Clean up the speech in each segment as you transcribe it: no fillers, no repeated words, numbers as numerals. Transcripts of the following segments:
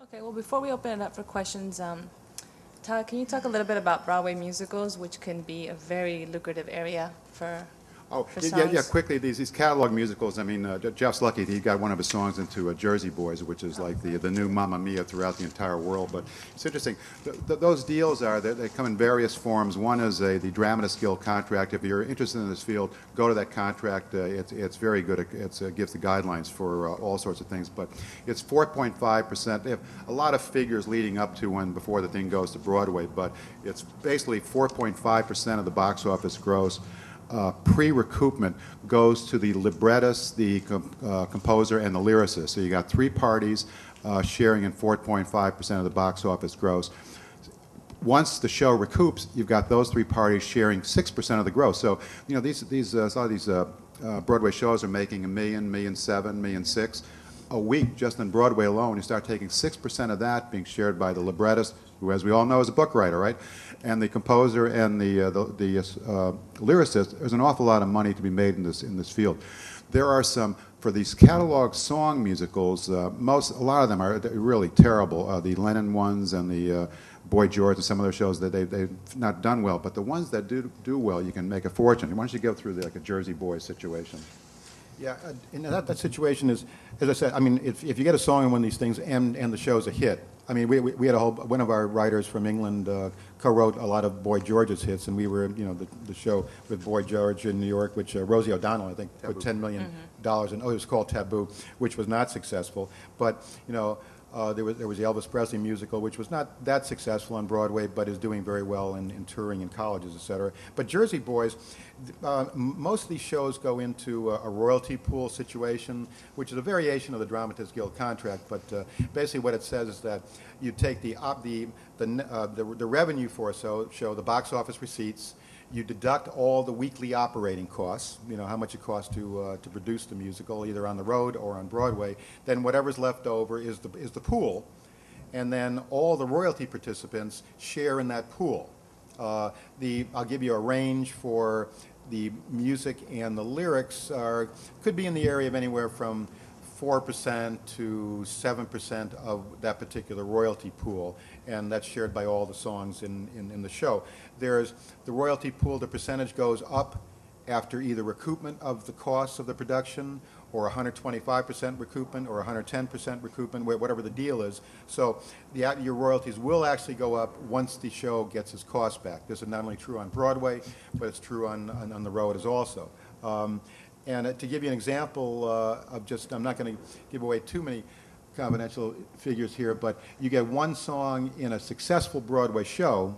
Okay, well, before we open it up for questions, Todd, can you talk a little bit about Broadway musicals, which can be a very lucrative area Oh, for yeah, songs? quickly, these catalog musicals, I mean, Jeff's lucky he got one of his songs into Jersey Boys, which is like the new Mamma Mia throughout the entire world. But it's interesting. Those deals they come in various forms. One is the Dramatists Guild contract. If you're interested in this field, go to that contract. It's very good. It gives the guidelines for all sorts of things. But it's 4.5%. They have a lot of figures leading up to before the thing goes to Broadway, but it's basically 4.5% of the box office gross. Pre-recoupment goes to the librettist, the composer, and the lyricist. So you got three parties sharing in 4.5% of the box office gross. Once the show recoups, you've got those three parties sharing 6% of the gross. So you know a lot of these Broadway shows are making $1 million, $1.7 million, $1.6 million a week just in Broadway alone. You start taking 6% of that being shared by the librettist, who, as we all know, is a book writer, right? And the composer and the lyricist. There's an awful lot of money to be made in this field. There are some for these catalog song musicals. A lot of them are really terrible. The Lennon ones and the Boy George and some of those shows that they've not done well. But the ones that do well, you can make a fortune. Why don't you go through like a Jersey Boys situation? Yeah, and that situation is, as I said, I mean, if you get a song in one of these things and the show's a hit, I mean, we had one of our writers from England co-wrote a lot of Boy George's hits, and we were, the show with Boy George in New York, which Rosie O'Donnell, I think, put $10 million in. Oh, it was called Taboo, which was not successful. But, there was the Elvis Presley musical, which was not that successful on Broadway, but is doing very well in touring in colleges, et cetera. But Jersey Boys, most of these shows go into a royalty pool situation, which is a variation of the Dramatists Guild contract. But basically, what it says is that you take the revenue for a show, the box office receipts. You deduct all the weekly operating costs, how much it costs to produce the musical, either on the road or on Broadway. Then whatever's left over is the pool, and then all the royalty participants share in that pool. I'll give you a range for the music and the lyrics could be in the area of anywhere from 4% to 7% of that particular royalty pool, and that's shared by all the songs in the show. There's the royalty pool, the percentage goes up after either recoupment of the costs of the production or 125% recoupment or 110% recoupment, whatever the deal is. So your royalties will actually go up once the show gets its costs back. This is not only true on Broadway, but it's true on the road as also. And to give you an example I'm not going to give away too many confidential figures here, but you get one song in a successful Broadway show,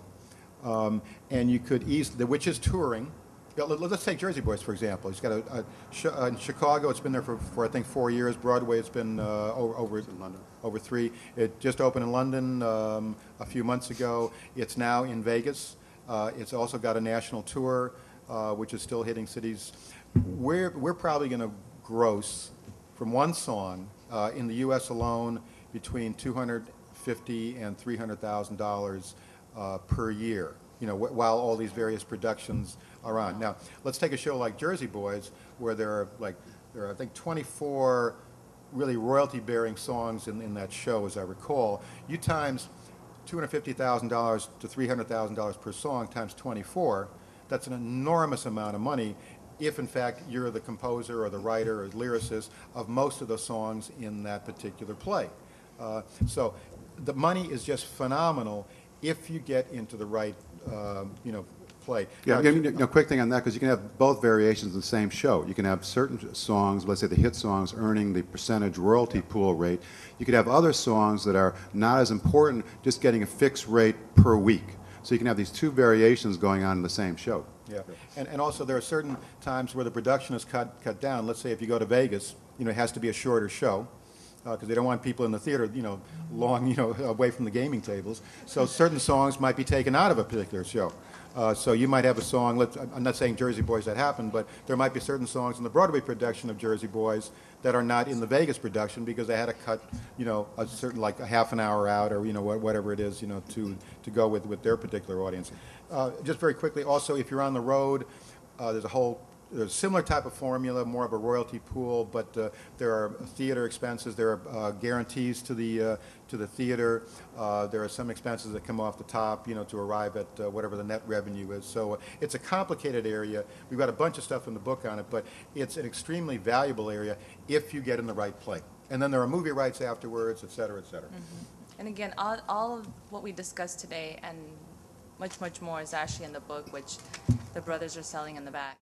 and you could which is touring. Let's take Jersey Boys, for example. It's got a show in Chicago. It's been there for I think 4 years. Broadway, it's been over 3. It just opened in London a few months ago. It's now in Vegas. It's also got a national tour, which is still hitting cities. We're probably going to gross from one song in the U.S. alone between $250,000 and $300,000 per year. While all these various productions are on. Now, let's take a show like Jersey Boys, where there are I think 24 really royalty-bearing songs in that show, as I recall. You times $250,000 to $300,000 per song times 24. That's an enormous amount of money, if in fact you're the composer or the writer or lyricist of most of the songs in that particular play. So the money is just phenomenal if you get into the right play. Yeah, quick thing on that, because you can have both variations of the same show. You can have certain songs, let's say the hit songs, earning the percentage royalty pool rate. You could have other songs that are not as important, just getting a fixed rate per week. So you can have these two variations going on in the same show. Yeah, and also there are certain times where the production is cut down. Let's say if you go to Vegas, it has to be a shorter show, because they don't want people in the theater, long, away from the gaming tables. So certain songs might be taken out of a particular show. So you might have a song, I'm not saying Jersey Boys that happened, but there might be certain songs in the Broadway production of Jersey Boys that are not in the Vegas production because they had to cut, a certain, like a half an hour out or, whatever it is, to go with their particular audience. Just very quickly, also, if you're on the road, there's a whole a similar type of formula, more of a royalty pool, but there are theater expenses, there are guarantees to the theater, there are some expenses that come off the top, to arrive at whatever the net revenue is. So it's a complicated area. We've got a bunch of stuff in the book on it, but it's an extremely valuable area if you get in the right play. And then there are movie rights afterwards, et cetera, et cetera. And again, all of what we discussed today and much, much more is actually in the book, which the brothers are selling in the back.